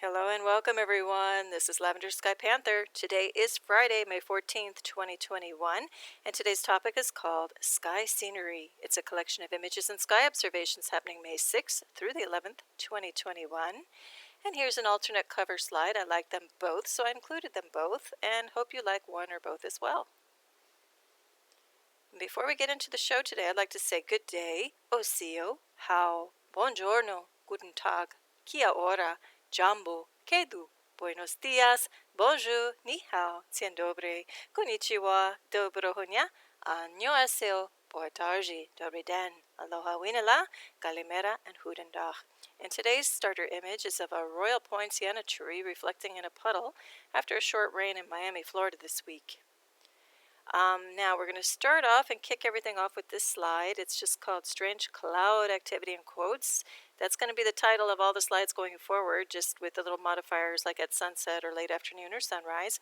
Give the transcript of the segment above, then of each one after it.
Hello and welcome everyone. This is Lavender Sky Panther. Today is Friday, May 14th, 2021, and today's topic is called Sky Scenery. It's a collection of images and sky observations happening May 6th through the 11th, 2021. And here's an alternate cover slide. I like them both, so I included them both and hope you like one or both as well. Before we get into the show today, I'd like to say good day, osio, how, buongiorno, guten tag, kia ora, jambo, kedu, buenos dias, bonjour, ni hao, dzień dobry, konnichiwa, dobrohonya, annyeonghaseyo, boa tarde, dobry den, aloha winala, kalimera, and guten dag. And today's starter image is of a Royal Poinciana Tree reflecting in a puddle after a short rain in Miami, Florida this week. Now we're going to start off and kick everything off with this slide. It's just called Strange Cloud Activity in Quotes. That's going to be the title of all the slides going forward, just with the little modifiers like at sunset or late afternoon or sunrise.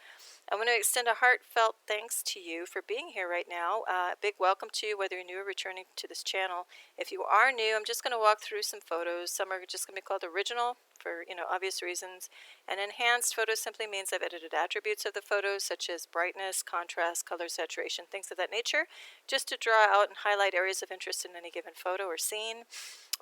I want to extend a heartfelt thanks to you for being here right now. A big welcome to you, whether you're new or returning to this channel. If you are new, I'm just going to walk through some photos. Some are just going to be called original for, obvious reasons. And enhanced photos simply means I've edited attributes of the photos, such as brightness, contrast, color saturation, things of that nature, just to draw out and highlight areas of interest in any given photo or scene.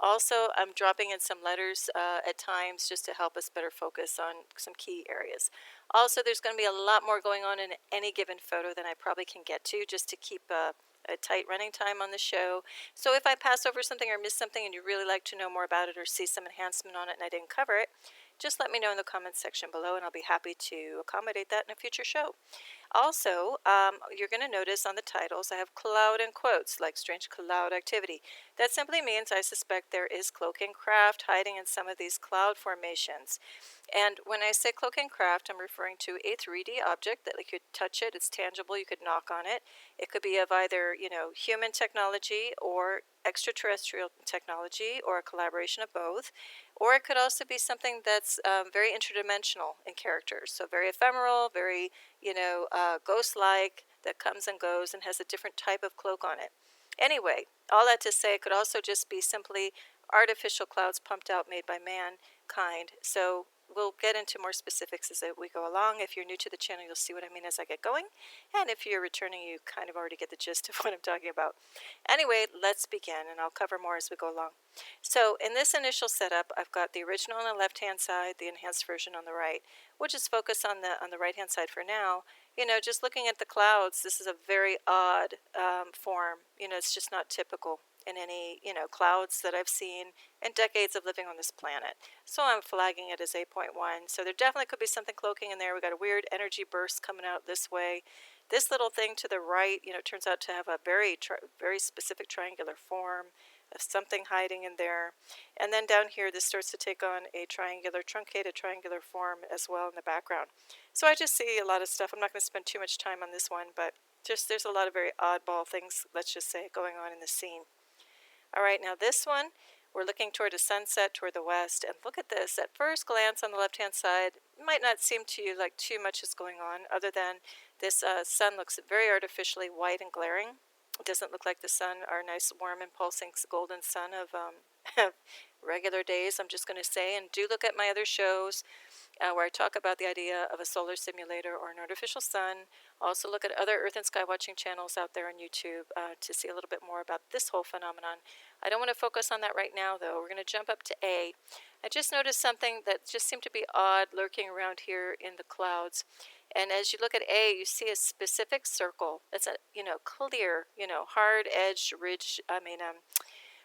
Also, I'm dropping in some letters at times just to help us better focus on some key areas. Also, there's going to be a lot more going on in any given photo than I probably can get to, just to keep a tight running time on the show. So if I pass over something or miss something and you really like to know more about it or see some enhancement on it and I didn't cover it, just let me know in the comments section below and I'll be happy to accommodate that in a future show. Also, you're going to notice on the titles I have cloud in quotes, like strange cloud activity. That simply means I suspect there is cloaking craft hiding in some of these cloud formations. And when I say cloaking craft, I'm referring to a 3D object that you could touch it, it's tangible, you could knock on it. It could be of either, human technology or extraterrestrial technology or a collaboration of both. Or it could also be something that's very interdimensional in character, so very ephemeral, very, ghost-like, that comes and goes and has a different type of cloak on it. Anyway, all that to say, it could also just be simply artificial clouds pumped out made by mankind. So we'll get into more specifics as we go along. If you're new to the channel, you'll see what I mean as I get going. And if you're returning, you kind of already get the gist of what I'm talking about. Anyway, let's begin, and I'll cover more as we go along. So in this initial setup, I've got the original on the left-hand side, the enhanced version on the right. We'll just focus on the right-hand side for now. Just looking at the clouds, this is a very odd form. It's just not typical in any, clouds that I've seen in decades of living on this planet. So I'm flagging it as 8.1. So there definitely could be something cloaking in there. We got a weird energy burst coming out this way. This little thing to the right, turns out to have a very specific triangular form of something hiding in there. And then down here, this starts to take on a truncated triangular form as well in the background. So I just see a lot of stuff. I'm not going to spend too much time on this one, but there's a lot of very oddball things, let's just say, going on in the scene. All right, now this one, we're looking toward a sunset toward the west, and look at this. At first glance on the left-hand side, it might not seem to you like too much is going on, other than this sun looks very artificially white and glaring. It doesn't look like the sun, our nice warm and pulsing golden sun of regular days, I'm just going to say. And do look at my other shows where I talk about the idea of a solar simulator or an artificial sun. Also look at other Earth and Sky watching channels out there on YouTube to see a little bit more about this whole phenomenon. I don't want to focus on that right now, though. We're going to jump up to A. I just noticed something that just seemed to be odd lurking around here in the clouds. And as you look at A, you see a specific circle. It's a, clear, hard-edged ridge,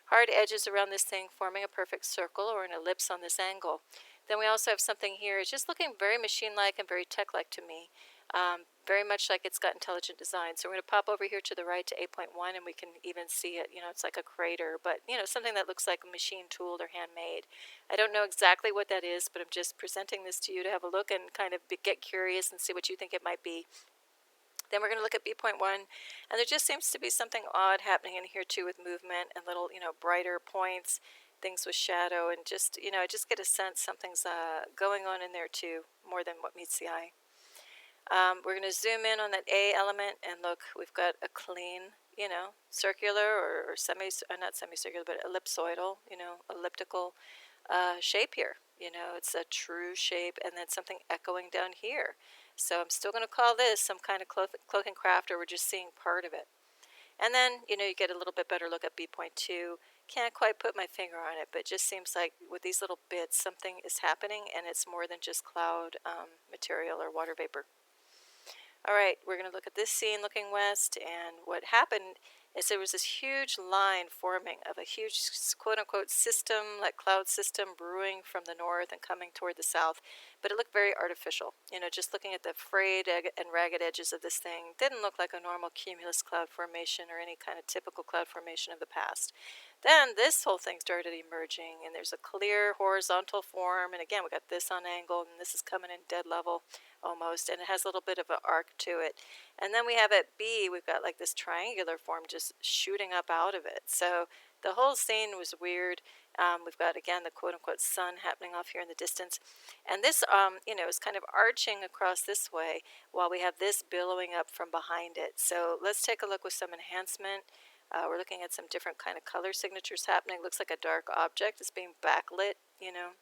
hard edges around this thing forming a perfect circle or an ellipse on this angle. Then we also have something here. It's just looking very machine-like and very tech-like to me. Very much like it's got intelligent design. So we're going to pop over here to the right to 8.1 and we can even see it. It's like a crater, but, something that looks like machine-tooled or handmade. I don't know exactly what that is, but I'm just presenting this to you to have a look and kind of get curious and see what you think it might be. Then we're going to look at B.1, and there just seems to be something odd happening in here too with movement and little, brighter points, things with shadow, and just, I just get a sense something's going on in there too, more than what meets the eye. We're going to zoom in on that A element, and look, we've got a clean, circular or not semicircular, but ellipsoidal, elliptical shape here. You know, it's a true shape, and then something echoing down here. So I'm still going to call this some kind of cloak and craft, or we're just seeing part of it. And then, you know, you get a little bit better look at B.2. Can't quite put my finger on it, but it just seems like with these little bits, something is happening, and it's more than just cloud material or water vapor. All right, we're going to look at this scene looking west, and what happened is there was this huge line forming of a huge quote-unquote system, like cloud system, brewing from the north and coming toward the south, but it looked very artificial. You know, just looking at the frayed and ragged edges of this thing didn't look like a normal cumulus cloud formation or any kind of typical cloud formation of the past. Then this whole thing started emerging, and there's a clear horizontal form, and again we got this on angle, and this is coming in dead level almost, and it has a little bit of an arc to it. And then we have at B, we've got like this triangular form just shooting up out of it. So the whole scene was weird. We've got again the quote-unquote sun happening off here in the distance, and this you know, is kind of arching across this way while we have this billowing up from behind it. So let's take a look with some enhancement. We're looking at some different kind of color signatures happening. Looks like a dark object is being backlit, you know.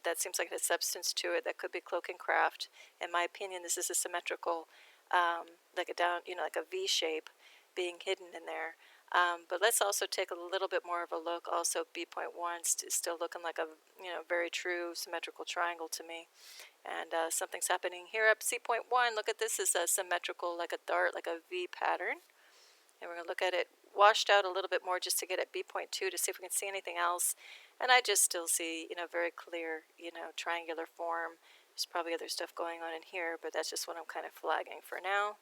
That seems like a substance to it. That could be cloak and craft. In my opinion, this is a symmetrical, like a down, you know, like a V shape being hidden in there. But let's also take a little bit more of a look. Also, B.1 still looking like a, you know, very true symmetrical triangle to me. And something's happening here up C.1. Look at this as a symmetrical, like a dart, like a V pattern. And we're going to look at it washed out a little bit more just to get at B.2 to see if we can see anything else. And I just still see, you know, very clear, you know, triangular form. There's probably other stuff going on in here, but that's just what I'm kind of flagging for now.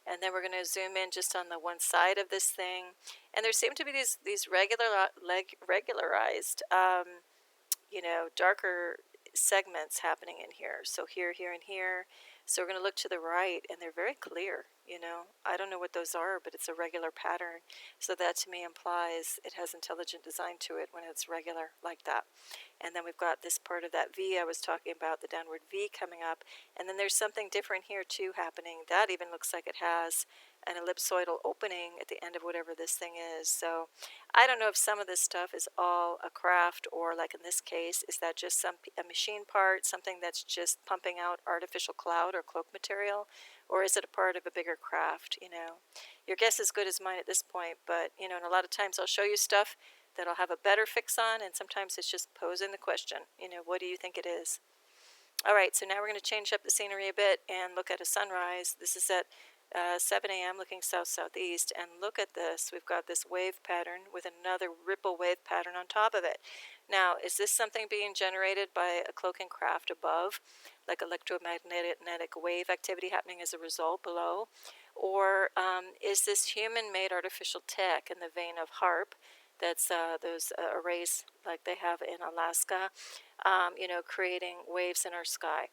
And then we're going to zoom in just on the one side of this thing. And there seem to be these regularized, you know, darker segments happening in here. So here, here, and here. So we're going to look to the right, and they're very clear, you know. I don't know what those are, but it's a regular pattern. So that to me implies it has intelligent design to it when it's regular like that. And then we've got this part of that V I was talking about, the downward V coming up. And then there's something different here too happening. That even looks like it has an ellipsoidal opening at the end of whatever this thing is. So I don't know if some of this stuff is all a craft, or like in this case, is that just a machine part, something that's just pumping out artificial cloud or cloak material, or is it a part of a bigger craft, you know? Your guess is good as mine at this point, but, you know, and a lot of times I'll show you stuff that I'll have a better fix on, and sometimes it's just posing the question, you know, what do you think it is? All right, so now we're going to change up the scenery a bit and look at a sunrise. This is at 7 a.m. looking south-southeast, and look at this. We've got this wave pattern with another ripple wave pattern on top of it. Now, is this something being generated by a cloak and craft above, like electromagnetic wave activity happening as a result below? Or is this human-made artificial tech in the vein of HARP, that's those arrays like they have in Alaska, you know, creating waves in our sky?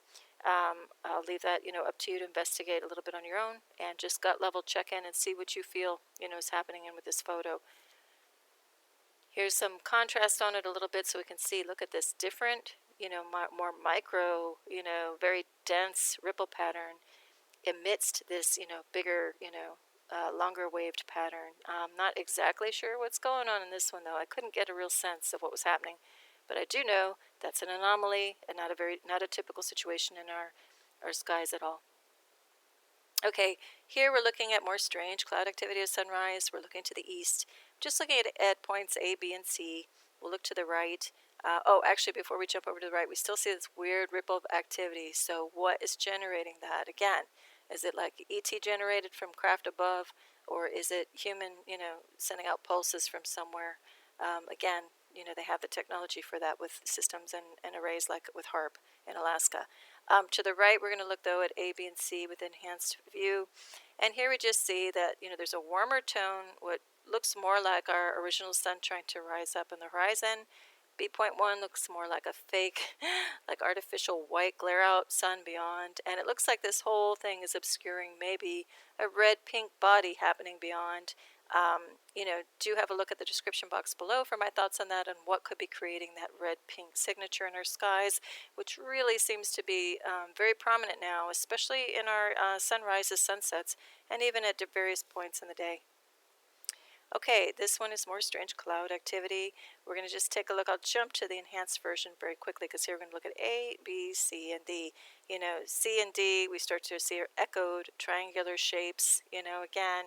I'll leave that, you know, up to you to investigate a little bit on your own, and just gut level check in and see what you feel, you know, is happening in with this photo. Here's some contrast on it a little bit so we can see, look at this different, you know, more micro, you know, very dense ripple pattern amidst this, you know, bigger, you know, longer waved pattern. Not exactly sure what's going on in this one though. I couldn't get a real sense of what was happening. But I do know that's an anomaly and not a typical situation in our skies at all. Okay, here we're looking at more strange cloud activity at sunrise. We're looking to the east, just looking at points A, B, and C. We'll look to the right. Oh, actually, before we jump over to the right, we still see this weird ripple of activity. So what is generating that? Again, is it like ET generated from craft above, or is it human, you know, sending out pulses from somewhere? Again, you know, they have the technology for that with systems and arrays like with HARP in Alaska. To the right, we're going to look, though, at A, B, and C with enhanced view. And here we just see that, you know, there's a warmer tone, what looks more like our original sun trying to rise up on the horizon. B.1 looks more like a fake, like artificial white glare out sun beyond. And it looks like this whole thing is obscuring maybe a red-pink body happening beyond. You know, do have a look at the description box below for my thoughts on that and what could be creating that red-pink signature in our skies, which really seems to be very prominent now, especially in our sunrises, sunsets, and even at various points in the day. Okay, this one is more strange cloud activity. We're going to just take a look. I'll jump to the enhanced version very quickly because here we're going to look at A, B, C, and D. You know, C and D, we start to see are echoed triangular shapes. You know, again,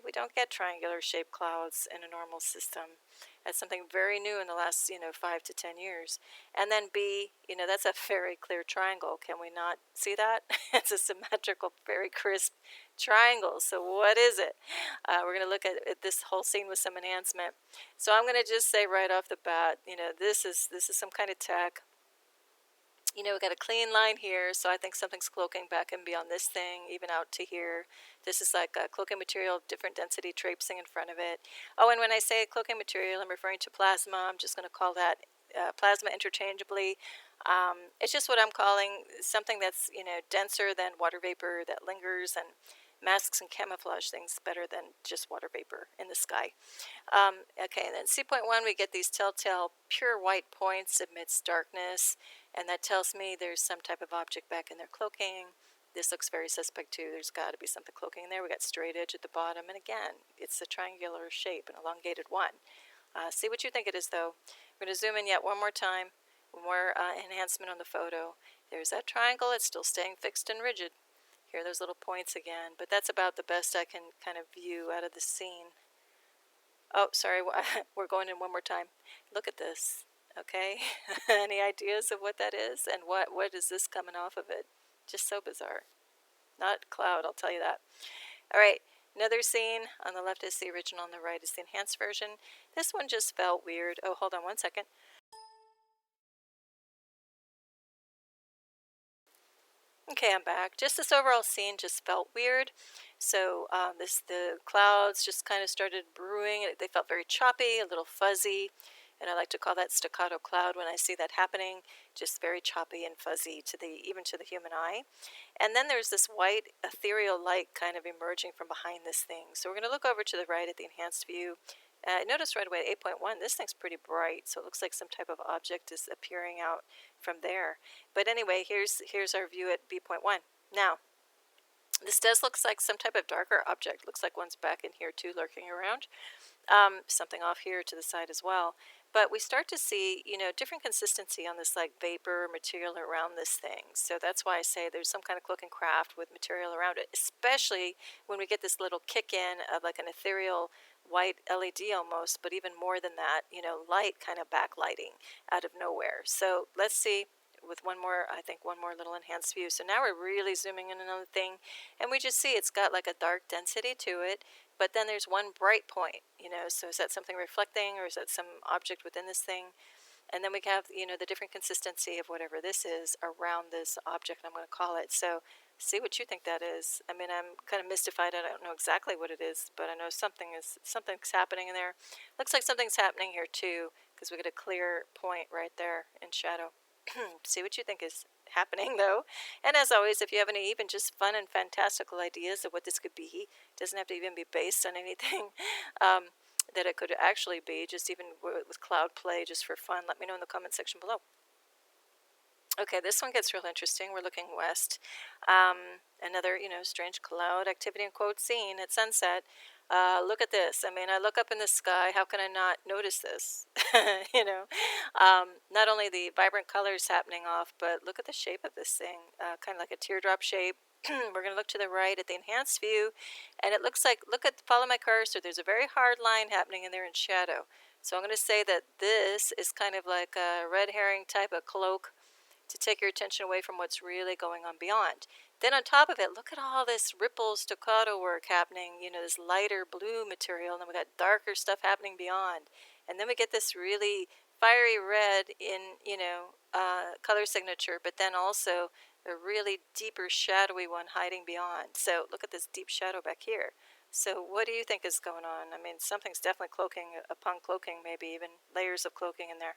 we don't get triangular shaped clouds in a normal system. That's something very new in the last, 5 to 10 years. And then B, that's a very clear triangle. Can we not see that? It's a symmetrical, very crisp triangle. So what is it? We're going to look at this whole scene with some enhancement. So I'm going to just say right off the bat, this is some kind of tech. We got a clean line here, so I think something's cloaking back and beyond this thing, even out to here. This is like a cloaking material of different density traipsing in front of it. Oh, and when I say cloaking material, I'm referring to plasma. I'm just going to call that plasma interchangeably. It's just what I'm calling something that's, denser than water vapor that lingers and masks and camouflage things better than just water vapor in the sky. Okay, and then C.1, we get these telltale pure white points amidst darkness, and that tells me there's some type of object back in there cloaking. This looks very suspect too. There's got to be something cloaking in there. We got straight edge at the bottom, and again, it's a triangular shape, an elongated one. See what you think it is, though. We're going to zoom in yet one more time, more enhancement on the photo. There's that triangle. It's still staying fixed and rigid. Here are those little points again, but that's about the best I can kind of view out of the scene. Oh, sorry, we're going in one more time. Look at this, okay? Any ideas of what that is? And what is this coming off of it? Just so bizarre. Not cloud, I'll tell you that. All right, another scene. On the left is the original, on the right is the enhanced version. This one just felt weird. Oh, hold on one second. Okay, I'm back. Just this overall scene just felt weird. So the clouds just kind of started brewing. They felt very choppy, a little fuzzy, and I like to call that staccato cloud when I see that happening. Just very choppy and fuzzy even to the human eye. And then there's this white ethereal light kind of emerging from behind this thing. So we're going to look over to the right at the enhanced view. Notice right away at 8.1, this thing's pretty bright, so it looks like some type of object is appearing out from there. But anyway, here's our view at B.1. Now, this does look like some type of darker object. Looks like one's back in here too, lurking around. Something off here to the side as well. But we start to see, different consistency on this like vapor material around this thing. So that's why I say there's some kind of cloaking craft with material around it, especially when we get this little kick in of like an ethereal white LED almost, but even more than that, light kind of backlighting out of nowhere. So let's see with one more little enhanced view. So now we're really zooming in another thing, and we just see it's got like a dark density to it, but then there's one bright point, so is that something reflecting, or is that some object within this thing? And then we have, the different consistency of whatever this is around this object, I'm going to call it. So see what you think that is. I mean, I'm kind of mystified. I don't know exactly what it is, but I know something's happening in there. Looks like something's happening here too, because we get a clear point right there in shadow. See what you think is happening, though. And as always, if you have any even just fun and fantastical ideas of what this could be, it doesn't have to even be based on anything that it could actually be, just even with cloud play, just for fun, let me know in the comment section below. Okay, this one gets real interesting. We're looking west. Another, strange cloud activity in quote scene at sunset. Look at this. I mean, I look up in the sky. How can I not notice this? Not only the vibrant colors happening off, but look at the shape of this thing. Kind of like a teardrop shape. We're going to look to the right at the enhanced view, and it looks like, follow my cursor, there's a very hard line happening in there in shadow. So I'm going to say that this is kind of like a red herring type of cloak to take your attention away from what's really going on beyond. Then on top of it, look at all this ripple staccato work happening, this lighter blue material, and then we got darker stuff happening beyond. And then we get this really fiery red in, color signature, but then also a really deeper shadowy one hiding beyond. So look at this deep shadow back here. So what do you think is going on? I mean, something's definitely cloaking upon cloaking, maybe even layers of cloaking in there.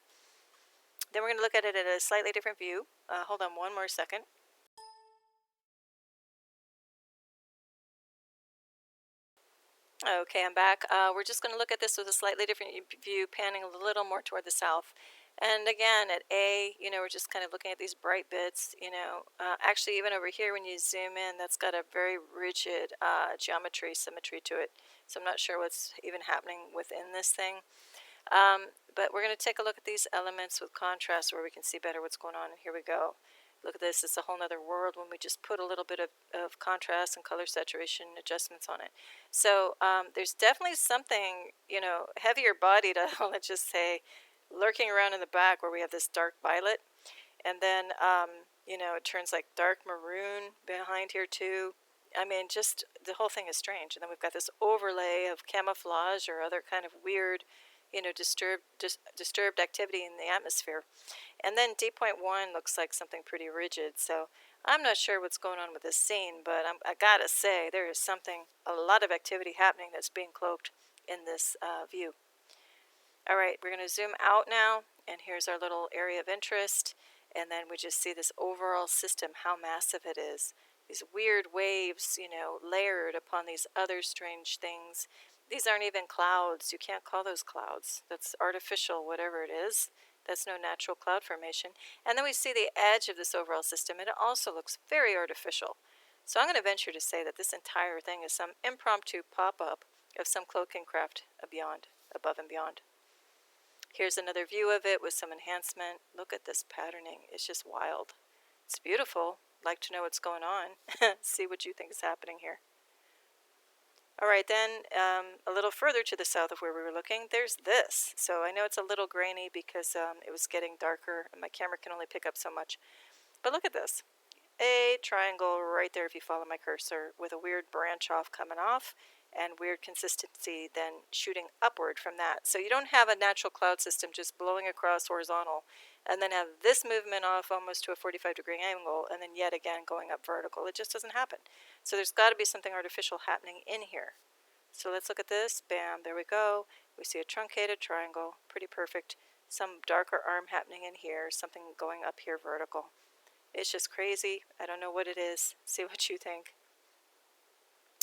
Then we're going to look at it at a slightly different view. Hold on one more second. Okay, I'm back. We're just going to look at this with a slightly different view, panning a little more toward the south. And again, at A, we're just kind of looking at these bright bits, actually even over here when you zoom in, that's got a very rigid symmetry to it. so I'm not sure what's even happening within this thing. But we're going to take a look at these elements with contrast where we can see better what's going on. And here we go. Look at this. It's a whole nother world when we just put a little bit of contrast and color saturation adjustments on it. So there's definitely something, heavier bodied, let's just say, lurking around in the back where we have this dark violet. And then, it turns like dark maroon behind here too. I mean, just the whole thing is strange. And then we've got this overlay of camouflage or other kind of weird, disturbed activity in the atmosphere. And then D.1 looks like something pretty rigid. So I'm not sure what's going on with this scene, but I gotta say there is a lot of activity happening that's being cloaked in this view. All right, we're going to zoom out now, and here's our little area of interest. And then we just see this overall system, how massive it is. These weird waves, layered upon these other strange things. These aren't even clouds. You can't call those clouds. That's artificial, whatever it is. That's no natural cloud formation. And then we see the edge of this overall system, and it also looks very artificial. So I'm going to venture to say that this entire thing is some impromptu pop-up of some cloaking craft above and beyond. Here's another view of it with some enhancement. Look at this patterning. It's just wild. It's beautiful. Like to know what's going on. See what you think is happening here. All right, then a little further to the south of where we were looking, there's this. So I know it's a little grainy because it was getting darker and my camera can only pick up so much. But look at this. A triangle right there if you follow my cursor with a weird branch off coming off and weird consistency then shooting upward from that. So you don't have a natural cloud system just blowing across horizontal and then have this movement off almost to a 45-degree angle and then yet again going up vertical. It just doesn't happen. So there's got to be something artificial happening in here. So let's look at this. Bam, there we go. We see a truncated triangle, pretty perfect. Some darker arm happening in here, something going up here vertical. It's just crazy. I don't know what it is. See what you think.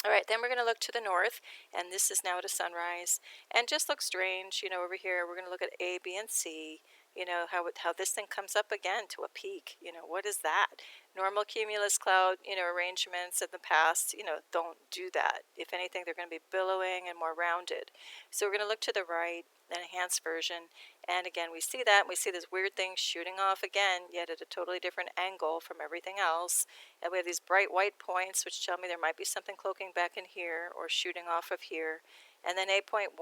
All right, then we're going to look to the north, and this is now at a sunrise, and just looks strange. Over here, we're going to look at A, B, and C. How this thing comes up again to a peak. What is that? Normal cumulus cloud, arrangements in the past, don't do that. If anything, they're going to be billowing and more rounded. So we're going to look to the right, an enhanced version, and again, we see that, and we see this weird thing shooting off again, yet at a totally different angle from everything else. And we have these bright white points, which tell me there might be something cloaking back in here or shooting off of here. And then 8.1,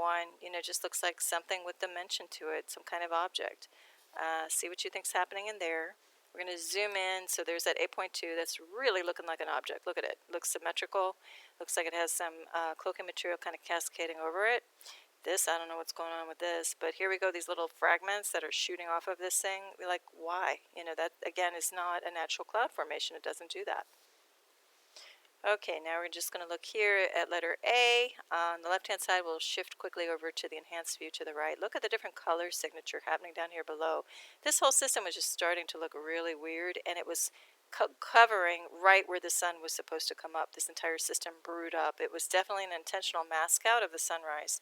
just looks like something with dimension to it, some kind of object. See what you think's happening in there. We're going to zoom in. So there's that 8.2 that's really looking like an object. Look at it. Looks symmetrical. Looks like it has some cloaking material kind of cascading over it. This, I don't know what's going on with this, but here we go, these little fragments that are shooting off of this thing. We're like, why? That, again, is not a natural cloud formation. It doesn't do that. Okay, now we're just going to look here at letter A. On the left-hand side, we'll shift quickly over to the enhanced view to the right. Look at the different color signature happening down here below. This whole system was just starting to look really weird, and it was covering right where the sun was supposed to come up. This entire system brewed up. It was definitely an intentional mask out of the sunrise.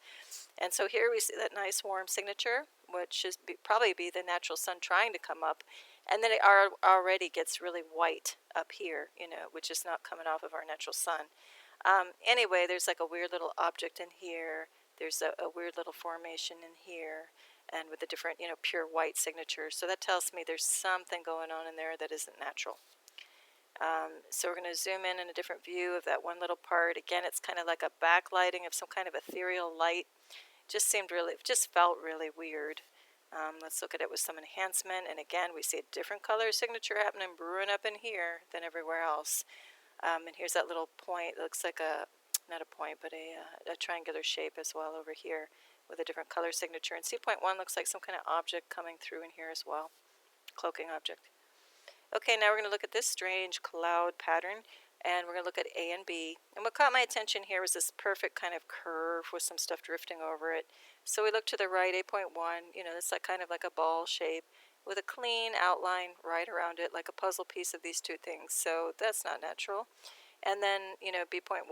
And so here we see that nice warm signature, which should probably be the natural sun trying to come up. And then it already gets really white up here, which is not coming off of our natural sun. Anyway, there's like a weird little object in here. There's a weird little formation in here, and with a different, pure white signature. So that tells me there's something going on in there that isn't natural. So we're going to zoom in a different view of that one little part. Again, it's kind of like a backlighting of some kind of ethereal light. Just felt really weird. Let's look at it with some enhancement, and again we see a different color signature happening, brewing up in here than everywhere else. And here's that little point. It looks like not a point, but a triangular shape as well over here with a different color signature. And C.1 looks like some kind of object coming through in here as well, cloaking object. Okay, now we're going to look at this strange cloud pattern, and we're going to look at A and B. And what caught my attention here was this perfect kind of curve with some stuff drifting over it. So we look to the right, 8.1, it's like kind of like a ball shape with a clean outline right around it, like a puzzle piece of these two things. So that's not natural. And then, B.1,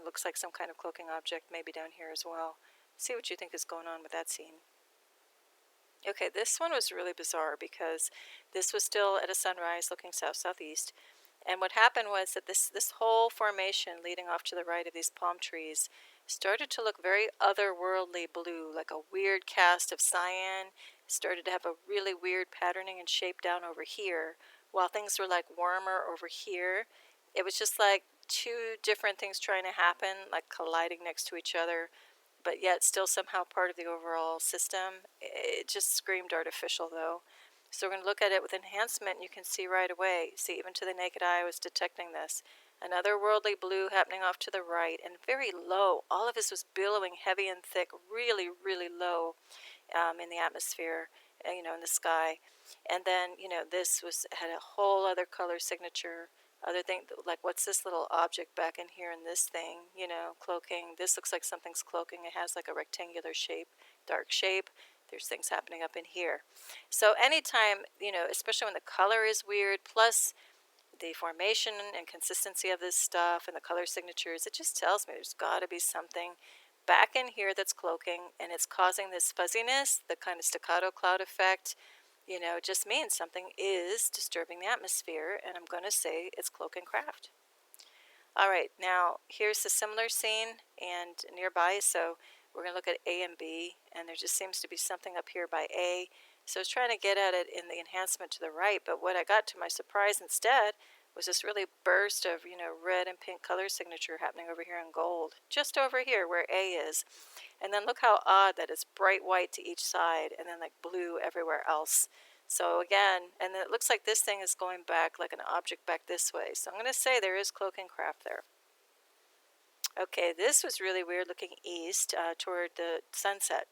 looks like some kind of cloaking object, maybe down here as well. See what you think is going on with that scene. Okay, this one was really bizarre because this was still at a sunrise looking south-southeast. And what happened was that this whole formation leading off to the right of these palm trees started to look very otherworldly blue, like a weird cast of cyan. Started to have a really weird patterning and shape down over here, while things were like warmer over here. It was just like two different things trying to happen, like colliding next to each other, but yet still somehow part of the overall system. It just screamed artificial, though. So we're going to look at it with enhancement, and you can see right away. See, even to the naked eye, I was detecting this. Another worldly blue happening off to the right, and very low. All of this was billowing heavy and thick, really, really low in the atmosphere, in the sky. And then, this had a whole other color signature. Other thing, like what's this little object back in here in this thing, cloaking. This looks like something's cloaking. It has like a rectangular shape, dark shape. There's things happening up in here. So anytime, especially when the color is weird, plus the formation and consistency of this stuff and the color signatures, it just tells me there's got to be something back in here that's cloaking, and it's causing this fuzziness, the kind of staccato cloud effect. Just means something is disturbing the atmosphere, and I'm going to say it's cloaking craft. All right, now here's a similar scene and nearby, so we're going to look at A and B, and there just seems to be something up here by A. So I was trying to get at it in the enhancement to the right, but what I got to my surprise instead was this really burst of, red and pink color signature happening over here in gold, just over here where A is. And then look how odd that it's bright white to each side and then like blue everywhere else. So again, and it looks like this thing is going back like an object back this way. So I'm going to say there is cloaking craft there. Okay, this was really weird looking east toward the sunset.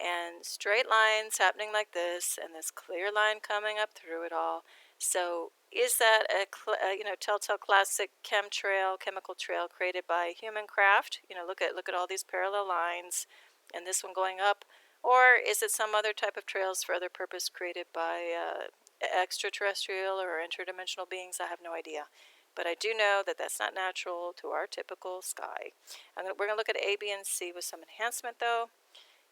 And straight lines happening like this, and this clear line coming up through it all. So is that a telltale classic chemical trail created by human craft? Look at all these parallel lines, and this one going up, or is it some other type of trails for other purpose created by extraterrestrial or interdimensional beings? I have no idea. But I do know that that's not natural to our typical sky. We're going to look at A, B, and C with some enhancement, though.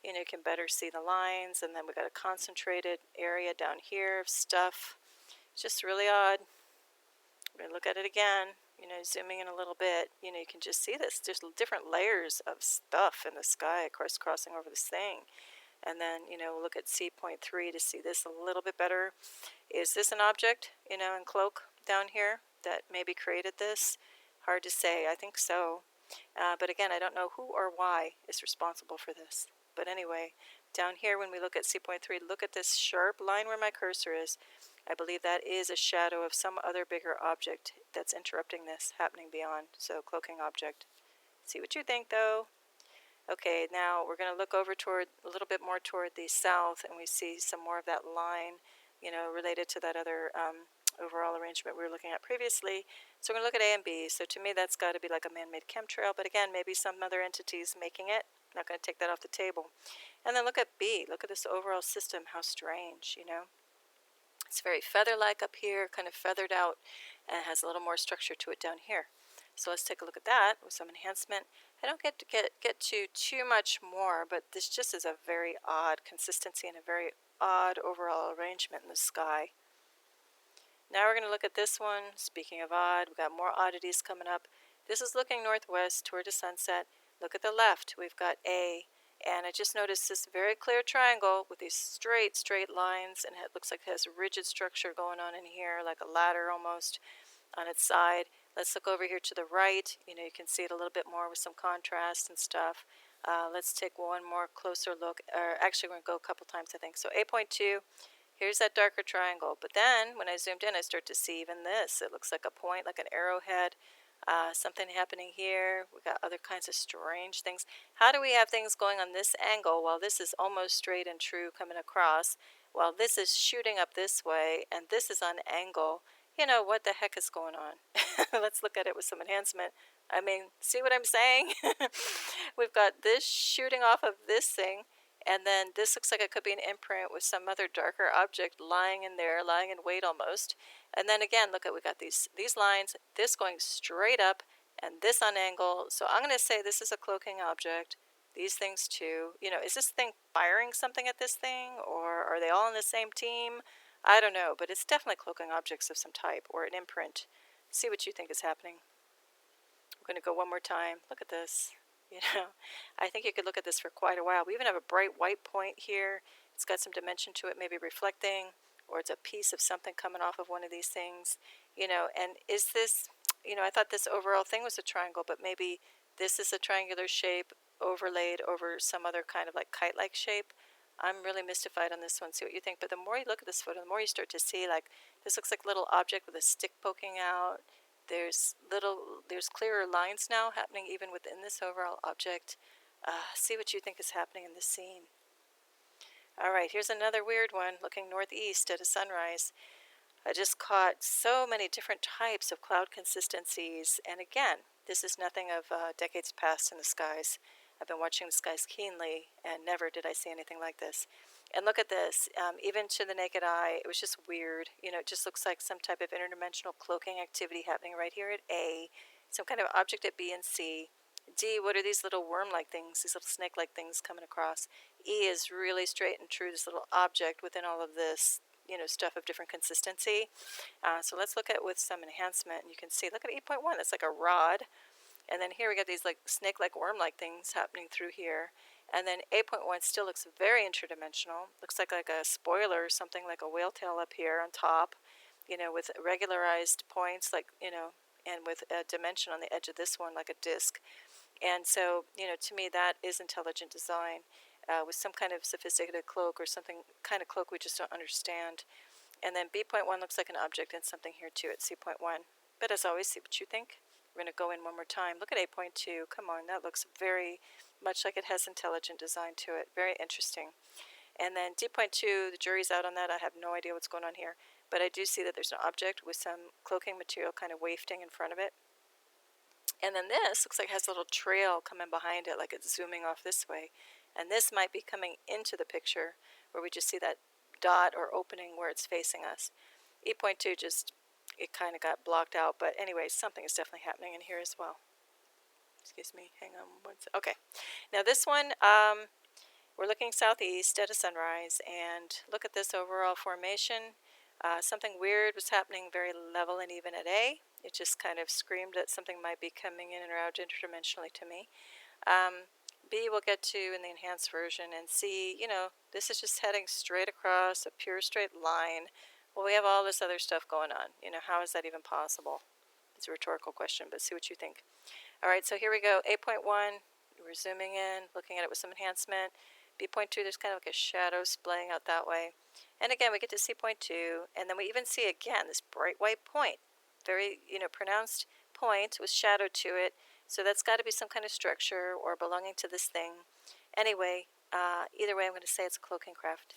You can better see the lines, and then we got a concentrated area down here of stuff. It's just really odd. We're going to look at it again, zooming in a little bit. You can just see this. There's different layers of stuff in the sky crisscrossing over this thing. And then, we'll look at C.3 to see this a little bit better. Is this an object, in cloak down here that maybe created this? Hard to say. I think so. But again, I don't know who or why is responsible for this. But anyway, down here when we look at C.3, look at this sharp line where my cursor is. I believe that is a shadow of some other bigger object that's interrupting this happening beyond. So cloaking object. See what you think, though. Okay, now we're going to look over toward a little bit more toward the south, and we see some more of that line, related to that other overall arrangement we were looking at previously. So we're going to look at A and B. So to me, that's got to be like a man-made chemtrail, but again, maybe some other entity's making it. I'm not going to take that off the table. And then look at B. Look at this overall system. How strange, It's very feather-like up here, kind of feathered out, and has a little more structure to it down here. So let's take a look at that with some enhancement. I don't get to too much more, but this just is a very odd consistency and a very odd overall arrangement in the sky. Now we're going to look at this one. Speaking of odd, we've got more oddities coming up. This is looking northwest toward the sunset. Look at the left. We've got A. And I just noticed this very clear triangle with these straight lines, and it looks like it has a rigid structure going on in here, like a ladder almost on its side. Let's look over here to the right. You can see it a little bit more with some contrast and stuff. Let's take one more closer look. Or actually, we're going to go a couple times, I think. So A.2, here's that darker triangle. But then, when I zoomed in, I start to see even this. It looks like a point, like an arrowhead. Something happening here. We got other kinds of strange things. How do we have things going on this angle while this is almost straight and true coming across, while this is shooting up this way, and this is on angle? What the heck is going on? Let's look at it with some enhancement. I mean, see what I'm saying? We've got this shooting off of this thing, and then this looks like it could be an imprint with some other darker object lying in there, lying in wait almost. And then again, look at, we got these lines, this going straight up, and this on angle. So I'm going to say this is a cloaking object. These things too. Is this thing firing something at this thing, or are they all on the same team? I don't know, but it's definitely cloaking objects of some type, or an imprint. See what you think is happening. We're going to go one more time. Look at this. You know, I think you could look at this for quite a while. We even have a bright white point here. It's got some dimension to it, maybe reflecting, or it's a piece of something coming off of one of these things. You know, and is this, I thought this overall thing was a triangle, but maybe this is a triangular shape overlaid over some other kind of like kite-like shape. I'm really mystified on this one. See what you think. But the more you look at this photo, the more you start to see, like, this looks like a little object with a stick poking out. There's clearer lines now happening even within this overall object. See what you think is happening in this scene. All right, here's another weird one, looking northeast at a sunrise. I just caught so many different types of cloud consistencies, and again, this is nothing of decades past in the skies. I've been watching the skies keenly, and never did I see anything like this. And look at this. Even to the naked eye, it was just weird. It just looks like some type of interdimensional cloaking activity happening right here at A, some kind of object at B and C. D, what are these little worm-like things, these little snake-like things coming across? E is really straight and true, this little object within all of this, stuff of different consistency. So let's look at with some enhancement, and you can see, look at 8.1, that's like a rod. And then here we got these like snake-like, worm-like things happening through here. And then 8.1 still looks very interdimensional. Looks like a spoiler or something, like a whale tail up here on top, with regularized points, like, and with a dimension on the edge of this one, like a disc. And so, to me, that is intelligent design with some kind of sophisticated cloak or something kind of cloak we just don't understand. And then B.1 looks like an object and something here too at C.1. But as always, see what you think. We're going to go in one more time. Look at 8.2. Come on, that looks very much like it has intelligent design to it. Very interesting. And then D.2, the jury's out on that. I have no idea what's going on here. But I do see that there's an object with some cloaking material kind of wafting in front of it. And then this looks like it has a little trail coming behind it, like it's zooming off this way. And this might be coming into the picture where we just see that dot or opening where it's facing us. 8.2 just, it kind of got blocked out. But anyway, something is definitely happening in here as well. Excuse me, hang on one second. Okay, now this one, we're looking southeast at a sunrise, and look at this overall formation. Something weird was happening very level and even at A. It just kind of screamed that something might be coming in and out interdimensionally to me. B we'll get to in the enhanced version, and C, this is just heading straight across a pure straight line. Well, we have all this other stuff going on. How is that even possible? It's a rhetorical question, but see what you think. All right, so here we go. 8.1, we're zooming in, looking at it with some enhancement. B.2, there's kind of like a shadow splaying out that way. And again, we get to C.2, and then we even see again this bright white point. Very, pronounced point with shadow to it. So that's got to be some kind of structure or belonging to this thing. Anyway, either way, I'm going to say it's a cloaking craft.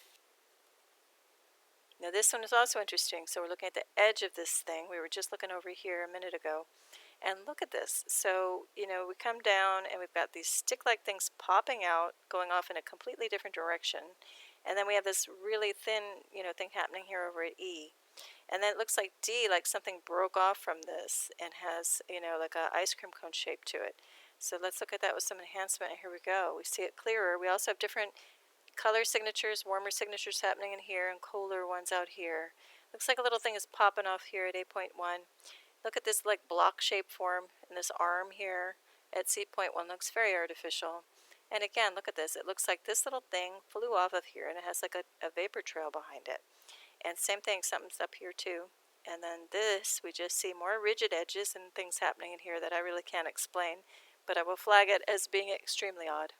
Now this one is also interesting. So we're looking at the edge of this thing. We were just looking over here a minute ago. And look at this. So, we come down and we've got these stick-like things popping out, going off in a completely different direction. And then we have this really thin, thing happening here over at E. And then it looks like D, like something broke off from this and has, like a ice cream cone shape to it. So let's look at that with some enhancement. Here we go. We see it clearer. We also have different color signatures, warmer signatures happening in here and colder ones out here. Looks like a little thing is popping off here at 8.1. Look at this like block shape form in this arm here at C.1. Looks very artificial. And again, look at this. It looks like this little thing flew off of here and it has like a vapor trail behind it. And same thing, something's up here too. And then this, we just see more rigid edges and things happening in here that I really can't explain. But I will flag it as being extremely odd.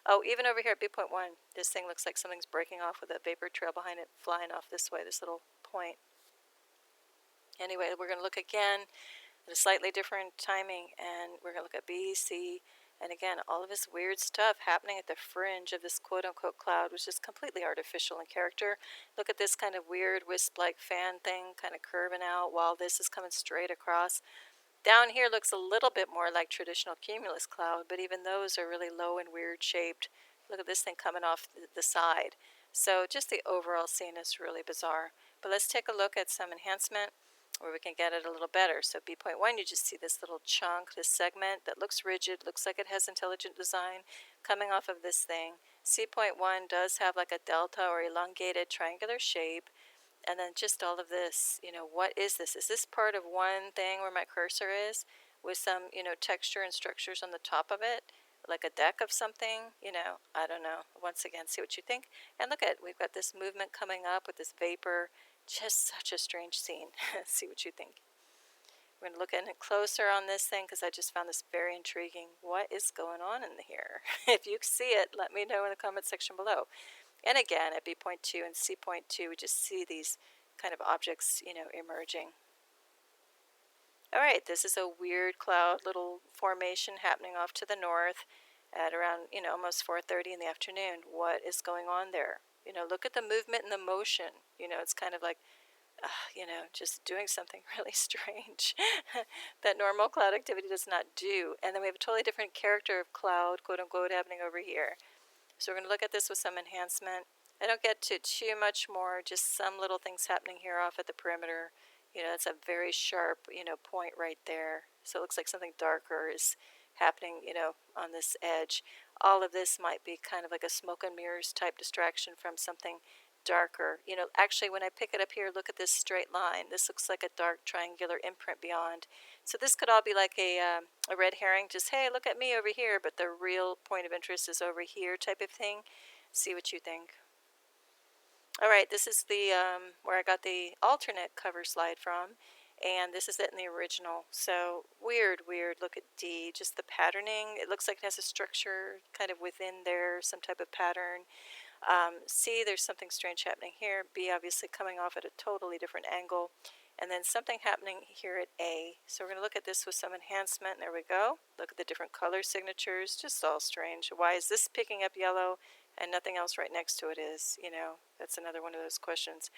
Oh, even over here at B.1, this thing looks like something's breaking off with a vapor trail behind it, flying off this way, this little point. Anyway, we're going to look again at a slightly different timing, and we're going to look at B, C, and again, all of this weird stuff happening at the fringe of this quote-unquote cloud, which is completely artificial in character. Look at this kind of weird wisp-like fan thing kind of curving out while this is coming straight across. Down here looks a little bit more like traditional cumulus cloud, but even those are really low and weird shaped. Look at this thing coming off the side. So just the overall scene is really bizarre. But let's take a look at some enhancement where we can get it a little better. So B.1, you just see this little chunk, this segment that looks rigid, looks like it has intelligent design coming off of this thing. C.1 does have like a delta or elongated triangular shape. And then just all of this, what is this? Is this part of one thing where my cursor is with some, texture and structures on the top of it? like a deck of something, I don't know. Once again, see what you think. And look at, we've got this movement coming up with this vapor. Just such a strange scene. See what you think. We're going to look at it closer on this thing because I just found this very intriguing. What is going on in here? If you see it, let me know in the comment section below. And again, at B.2 and C.2, we just see these kind of objects, emerging. All right, this is a weird cloud little formation happening off to the north at around, almost 4:30 in the afternoon. What is going on there? Look at the movement and the motion. It's kind of like, just doing something really strange that normal cloud activity does not do. And then we have a totally different character of cloud, quote unquote, happening over here. So we're going to look at this with some enhancement. I don't get to too much more, just some little things happening here off at the perimeter. It's a very sharp, point right there. So it looks like something darker is happening, on this edge. All of this might be kind of like a smoke and mirrors type distraction from something darker. Actually, when I pick it up here, look at this straight line. This looks like a dark triangular imprint beyond. So this could all be like a red herring, just, hey, look at me over here, but the real point of interest is over here type of thing. See what you think. All right, this is the where I got the alternate cover slide from, and this is it in the original. So weird. Look at D, just the patterning. It looks like it has a structure kind of within there, some type of pattern. C, there's something strange happening here. B, obviously coming off at a totally different angle. And then something happening here at A. So we're going to look at this with some enhancement. There we go. Look at the different color signatures. Just all strange. Why is this picking up yellow and nothing else right next to it is? That's another one of those questions.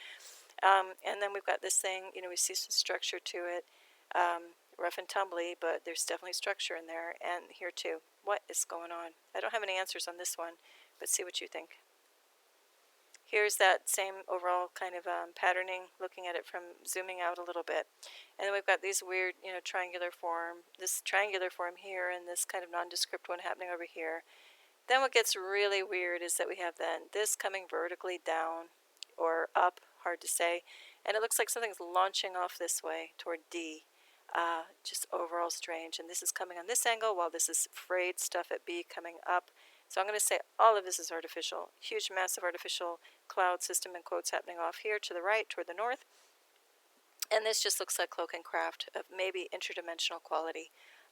And then we've got this thing. We see some structure to it. Rough and tumbly, but there's definitely structure in there. And here too. What is going on? I don't have any answers on this one, but see what you think. Here's that same overall kind of patterning, looking at it from zooming out a little bit. And then we've got these weird, triangular form, this triangular form here, and this kind of nondescript one happening over here. Then what gets really weird is that we have then this coming vertically down or up, hard to say, and it looks like something's launching off this way toward D. Just overall strange. And this is coming on this angle while this is frayed stuff at B coming up. So I'm going to say all of this is artificial. Huge, massive artificial cloud system in quotes happening off here to the right, toward the north. And this just looks like cloak and craft of maybe interdimensional quality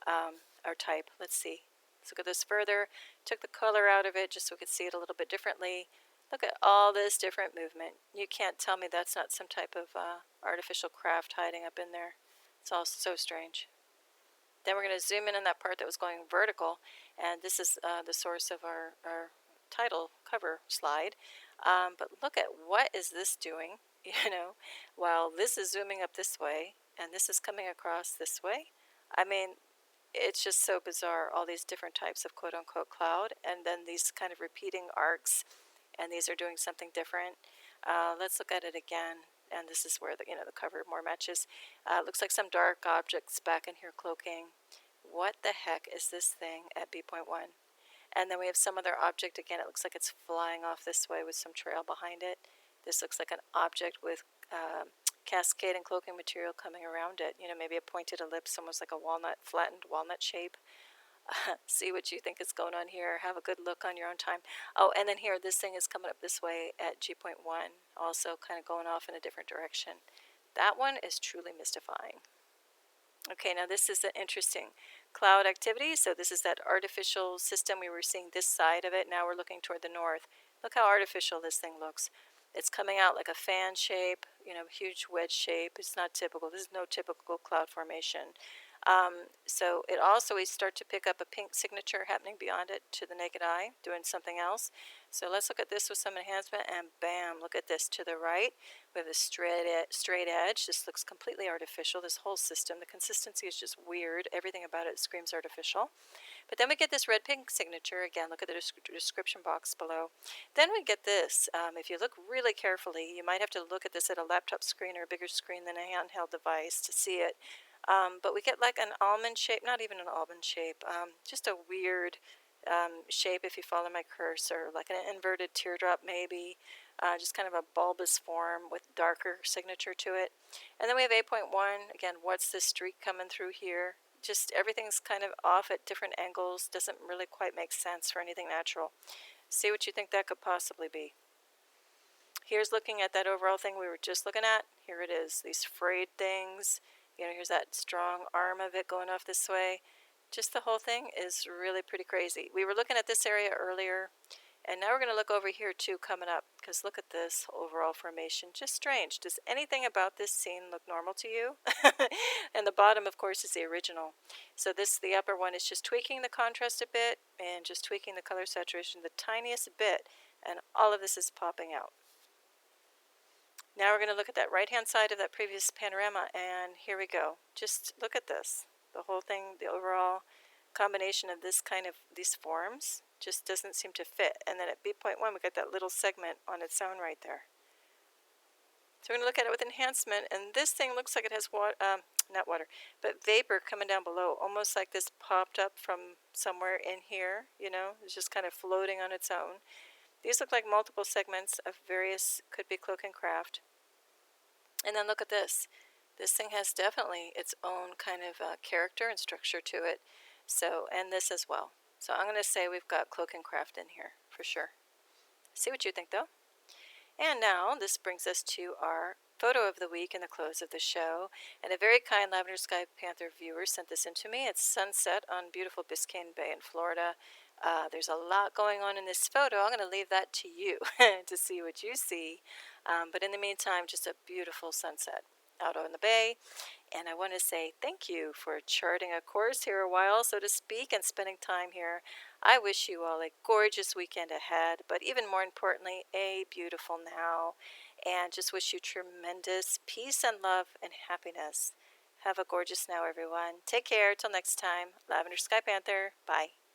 or type. Let's see. Let's look at this further. Took the color out of it just so we could see it a little bit differently. Look at all this different movement. You can't tell me that's not some type of artificial craft hiding up in there. It's all so strange. Then we're going to zoom in on that part that was going vertical, and this is the source of our title cover slide. But look at what is this doing, while this is zooming up this way, and this is coming across this way. I mean, it's just so bizarre, all these different types of quote-unquote cloud, and then these kind of repeating arcs, and these are doing something different. Let's look at it again. And this is where the cover more matches. Looks like some dark objects back in here cloaking. What the heck is this thing at B.1? And then we have some other object again. It looks like it's flying off this way with some trail behind it. This looks like an object with cascade and cloaking material coming around it. Maybe a pointed ellipse, almost like a walnut, flattened walnut shape. See what you think is going on here. Have a good look on your own time. Oh, and then here, this thing is coming up this way at G.1, also kind of going off in a different direction. That one is truly mystifying. Okay, now this is an interesting cloud activity. So this is that artificial system. We were seeing this side of it. Now we're looking toward the north. Look how artificial this thing looks. It's coming out like a fan shape, huge wedge shape. It's not typical. This is no typical cloud formation. So it also, we start to pick up a pink signature happening beyond it to the naked eye, doing something else. So let's look at this with some enhancement, and bam, look at this to the right. We have a straight edge. This looks completely artificial, this whole system. The consistency is just weird. Everything about it screams artificial. But then we get this red-pink signature. Again, look at the description box below. Then we get this. If you look really carefully, you might have to look at this at a laptop screen or a bigger screen than a handheld device to see it. But we get like an almond shape, not even an almond shape, just a weird shape if you follow my cursor, like an inverted teardrop maybe, just kind of a bulbous form with darker signature to it. And then we have 8.1, again, what's this streak coming through here? just everything's kind of off at different angles, doesn't really quite make sense for anything natural. See what you think that could possibly be. Here's looking at that overall thing we were just looking at. Here it is, these frayed things. Here's that strong arm of it going off this way. Just the whole thing is really pretty crazy. We were looking at this area earlier, and now we're going to look over here too coming up, because look at this overall formation. Just strange. Does anything about this scene look normal to you? And the bottom, of course, is the original. So the upper one is just tweaking the contrast a bit and just tweaking the color saturation the tiniest bit, and all of this is popping out. Now we're going to look at that right-hand side of that previous panorama, and here we go. Just look at this. The whole thing, the overall combination of these forms just doesn't seem to fit. And then at B.1, we got that little segment on its own right there. So we're going to look at it with enhancement, and this thing looks like it has not water, but vapor coming down below, almost like this popped up from somewhere in here, it's just kind of floating on its own. These look like multiple segments of various, could be cloak and craft. And then look at this. This thing has definitely its own kind of character and structure to it. So, and this as well. So I'm going to say we've got cloak and craft in here for sure. See what you think though. And now this brings us to our photo of the week and the close of the show. And a very kind Lavender Sky Panther viewer sent this in to me. It's sunset on beautiful Biscayne Bay in Florida. There's a lot going on in this photo. I'm going to leave that to you to see what you see. But in the meantime, just a beautiful sunset out on the bay. And I want to say thank you for charting a course here a while, so to speak, and spending time here. I wish you all a gorgeous weekend ahead, but even more importantly, a beautiful now. And just wish you tremendous peace and love and happiness. Have a gorgeous now, everyone. Take care. Till next time. Lavender Sky Panther. Bye.